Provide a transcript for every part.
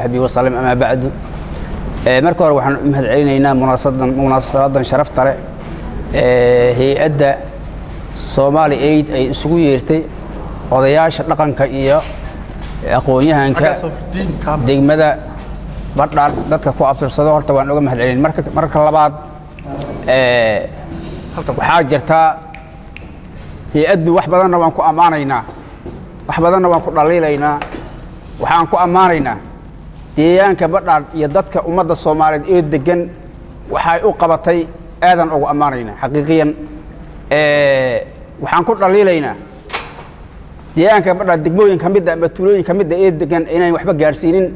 حبي وسلم أما بعد marka hore waxaan u mahadcelinaynaa munaasabadan sharafta leh hay'adda Somali Aid ay isugu yeertay odayaasha dhaqanka iyo aqoon-yahanka degmada badhaan dadka ku abtirsado horta waan uga mahadcelin marka labaad waxaa jirta hay'addu wax badanna waan ku amaanaynaa wax badanna waan ku dhaliilaynaa waxaan ku amaanaynaa deegaanka badhaan iyo dadka ummadda Soomaaliyeed ee degan waxay u qabatay aadan ugu amaanayna xaqiiqiyan waxaan ku dhaliilaynaa deegaanka badhaan degmooyin kamid ah ama tuulooyin kamid ah ee degan inay waxba gaarsiinin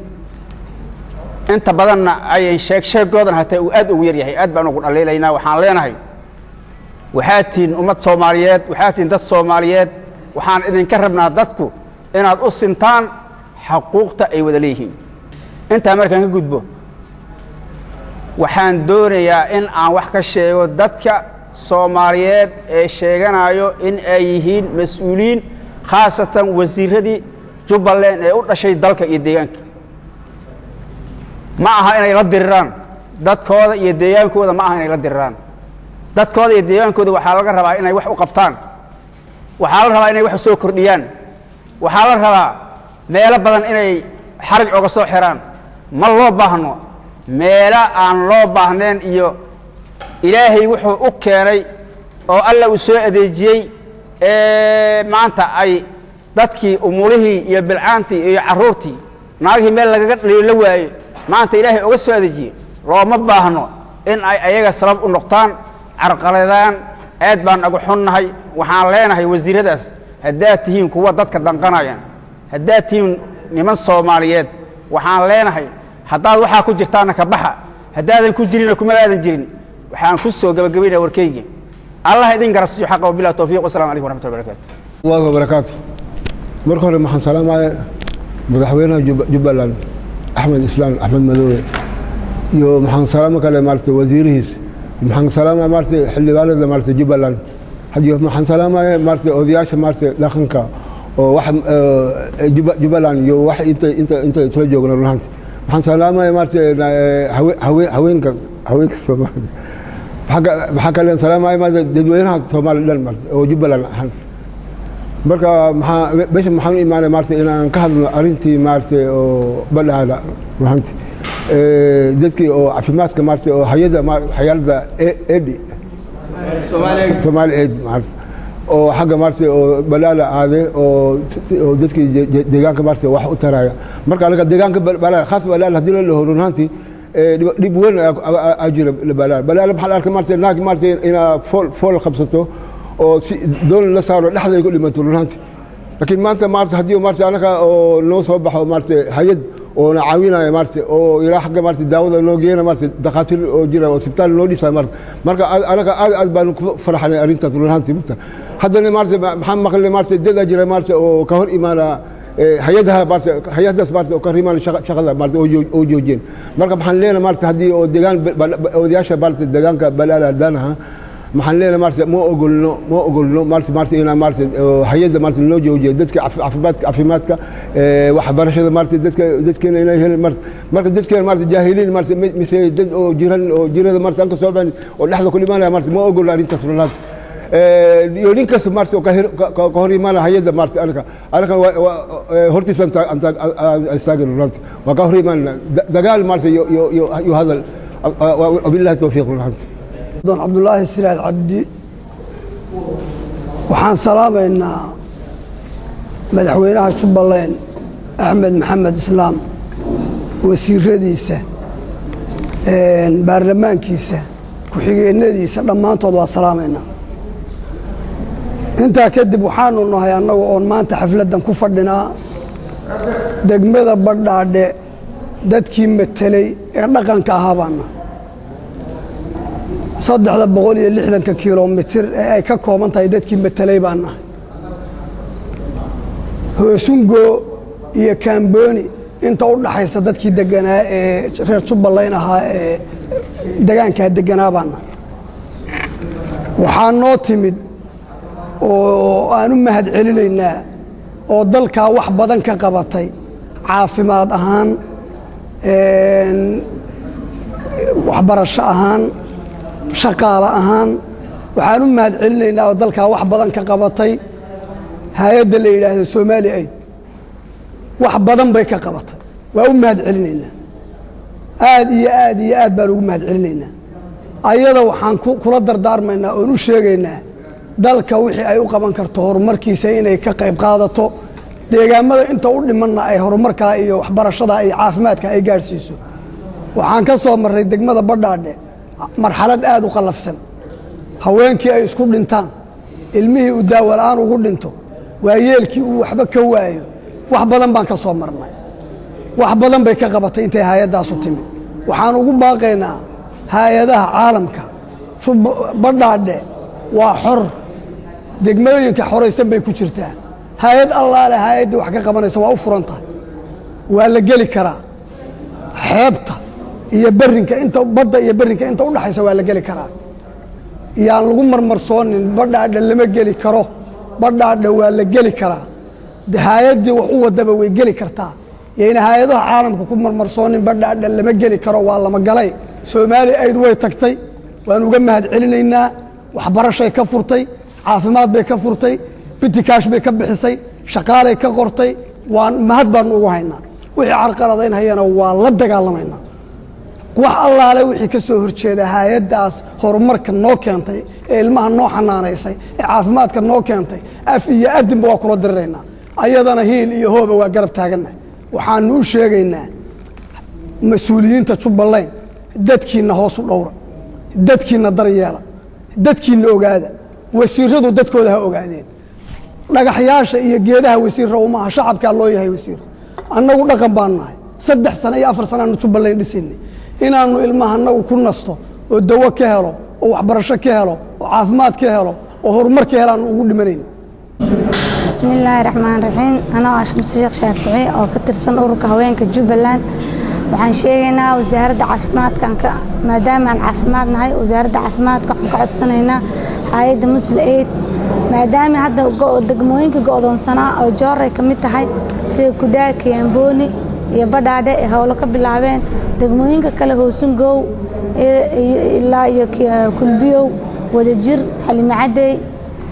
inta badanna ay sheegoodan hataa uu aad ugu yar yahay aad baan ugu dhaliilaynaa waxaan leenahay waxaatiin ummad Soomaaliyeed waxaatiin dad Soomaaliyeed waxaan idinka rabnaa dadku inaad u sintaan xuquuqta ay wada leeyihiin inta markaan ka gudbo waxaan doonayaa in aan wax ka sheego dadka Soomaaliyeed ee sheeganayo in ay yihiin mas'uuliin khaasatan wasiiradii Jubbaland ee u dhashay dalka iyo deegaanka ma aha inay la diriraan dadkooda iyo deegaankooda ma aha inay la diriraan dadkooda iyo deegaankooda waxaa laga rabaa inay wax u qabtaan waxaa la rabaa inay wax soo kordhiyaan waxaa la rabaa meelo badan inay xarag uga soo xiraan ma loo baahno meela aan loo baahnayn iyo ilaahay wuxuu u keenay oo alla uu soo adeejiyay maanta ay dadkii umulihii iyo bilcaantii iyo caruurtii naagii meel laga la waayay maanta ilaahay uga soo adeejiyay looma baahno in ay ayaga sabab u noqdaan carqaladaan aad baan ugu xunnahay waxaan leenahay wasiiradaas haddaad tihiin kuwa dadka danqanayaan haddaad tihiin niman Soomaaliyeed waxaan leenahay haddaad waxaa ku jirtaana ka baxa haddaadan ku jirin kuma aadan jirin waxaan ku soo gabagabeynaa warkayga Allah idin garasiyo xaq oo bilaa tawfiiq wassalaamu alaykum warahmatullahi wabarakatuh wa barakatuh marka hore maxaan salaamayaa madaxweynaha Jubbaland Axmed Islaan Axmed Madoobe iyo maxaan salaamayaa kale maartay wasiirihiis maxaan salaamayaa maartay xildhibaanada maartay Jubbaland hadiyo maxaan salaamayaa maartay odayaasha maartay dhaqanka oo wax Jubbaland iyo wax inta isla joogna runtii waxaan salaamayaa maartay haweenka Soomaaliyeed waxa kale salaamayaa maartay dadweynaha Soomaaliyeed oo Jubbaland ahaan marka maxaan iimaanay maartay inaan ka hadlo arintii maartay oo badhaada runtii dadkii oo caafimaadka maartay oo hay'adda EDI Somali Aid maartay oo xagga maartay oo balaala aade oo dadkii deegaanka maartay wax u taraya marka anaga deegaanka balaala khaas balaala hadii la horo runtii dib weyn ajira balaala maxaa arkay maartay naag maartay ina fool qabsato oo si doon la saaro dhaxda ay ku dhimato runtii laakiin maanta maartay hadii maartay anaga oo noo soo baxo maartay hay'ad oo na caawinaya maartay oo ilaa xagga maartay daawada loo geeyna maartay dhaqaatiir oo jira oo isbitaal loo dhisay marka anaga aad baan ku faraxnay arintaas runtii haddana maartay maxaan maqlay maartay dad jira maartay oo ka hor imaana hay'adaas maartay oo ka rimaan shaqada maartay oo joojin marka maxaan leenahay maartay hadii oo deegaan odayaasha maartay deegaanka balaala danaha maxaan leenahay maartay ma ogolno maartay ina maartay hay'adda maartay loo joojiyo dadka caafimaadka waxbarashada maartay dadkeena inay helaan marka dadkeena maartay jaahiliin maartay mise dad oo jirada maartay anka soo baan oo dhaxda ku dhimaanaya maartay ma ogolno arintaas runtii iyo ninkaas maartay oo ka hor imaanaya hay'adda maartay anaga hortiisa anta istaagin runtii waa ka hor imaanaya dagaal maartay iyo hadal wabillahi tawfiiq runtii don Abdullahi Silaad Cabdi waxaan salaamaynaa madaxweynaha Jubbaland Axmed Maxamed Islaam wasiiradiisa baarlamaankiisa ku xigeenadiisa dhamaantood waa salaamaynaa inta kadib waxaanu nahay anagu oo maanta xafladan ku fadhinaa degmada Badhaadhe dadkii metelay ee dhaqanka ahaabana 360 kiiloomitir ee ay ka kooban tahay dadkii metelay baan nahay Hoosungo iyo Kamboni inta u dhaxaysa dadkii deganaa ee reer Jubbaland ahaa ee deegaanka deganaa baan waxaan noo timid oo aanu mahad celinaynaa oo dalka wax badan ka qabatay caafimaad ahaan waxbarasho ahaan shaqaale ahaan waxaan u mahad celinaynaa oo dalkaa wax badan ka qabatay hay-adda la yidhaahdo Somali Aid wax badan bay ka qabatay waa u mahad celinaynaa aad iyo aad baan ugu mahad celinaynaa ayada waxaan kula dardaarmaynaa oo u sheegaynaa dalka wixii ay u qaban karto horumarkiisa inay ka qayb qaadato deegaamada inta u dhimanna ay horumarka iyo waxbarashada iyo caafimaadka ay gaarsiiso waxaan ka soo maray degmada Badhaadhe marxalad aad u qalafsan haweenkii ay isku dhintaan ilmihii u daawo la'aan ugu dhinto waayeelkii uu waxba ka waayo wax badan baan ka soo marnay wax badan bay ka qabatay intay hay'adaas u timid waxaan ugu baaqaynaa hay'adaha caalamka Badhaadhe waa xor degmooyinka xoreysan bay ku jirtaa hay'ad allaale hay'adii wax ka qabanaysa waa u furan tahay waa la geli karaa xeebta iyo barrinka inta badda iyo barrinka inta u dhaxaysa waa la geli karaa yaan lagu marmarsoonin Badhaadhe lama geli karo Badhaadhe waa la geli karaa hay'adii wax u wadaba way geli kartaa yayna hay'adaha caalamka ku marmarsoonin Badhaadhe lama geli karo waa lama galay Somali Aid way tagtay waan uga mahad celinaynaa waxbarashay ka furtay caafimaad bay ka furtay bitikash bay ka bixisay shaqaalay ka qortay waan mahad baan ugu haynaa wixii carqaladaynayana waa la dagaalamaynaa wax allaale wixii ka soo horjeeda hay'adaas horumarka noo keentay ee ilmaha noo xanaanaysay ee caafimaadka noo keentay af iyo adinba waa kula diriraynaa ayadana hiil iyo hooba waa garab taaganahay waxaanu u sheegaynaa mas-uuliyiinta Jubbaland dadkiina hoos u dhowra dadkiina daryeela dadkiina ogaada wasiiradu dadkooda ha ogaadeen dhagaxyaasha iyo geedaha wasiirra uma shacabka loo yahay wasiir annagu dhaqan baan nahay 3 sano iyo 4 sano aanu Jubbaland dhisinay inaanu ilmaha annagu ku nasto oo dawo ka helo oo waxbarasho ka helo oo caafimaad ka helo oo horumar ka helaan ugu dhimanayn bismillaahir rahmaanir rahiim ana Shamsi Sheekh Shaafici oo ka tirsan ururka haweenka Jubbaland waxaan sheegaynaa wasaaradda caafimaadka maadaama aan caafimaad nahay wasaaradda caafimaadka waxaan ka codsanaynaa hay'adda Somali Aid maadaama hadda degmooyinka go'doonsanaa oo Joorey ka mid tahay sida Kudaa Kiamboni iyo Badhaadhe ee hawlo ka bilaabeen degmooyinka kale Hoosungow ilaa iyo Kulbiyow Wadajir Xalimacaday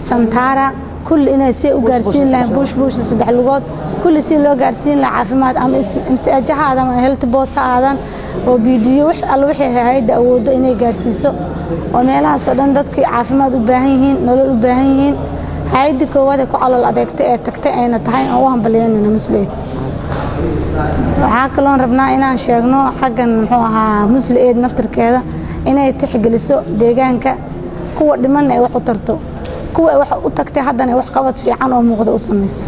Santara كل إنه سي وقارسين له بوش صدح لغات كل سي لو قارسين له عافمات أم مسأجة هذا ما هلت بوس هذا وبيديو الوحي هيدا أود إنه قارسيسو وميلها صدق دتك عافمات وباهين نلو وباهين هيدا كواده كعلى الأدكتة تكتئين تهين أوهم بلينا مسليت وحاكلون ربنا إنا شاغنو حقا محوها Somali Aid نفتر كذا إنه تحجلسو ديجانك كوا دمنا وحطرتو kuwa wax u tagtay haddana wax qabad fiican oo muuqda u sameeyso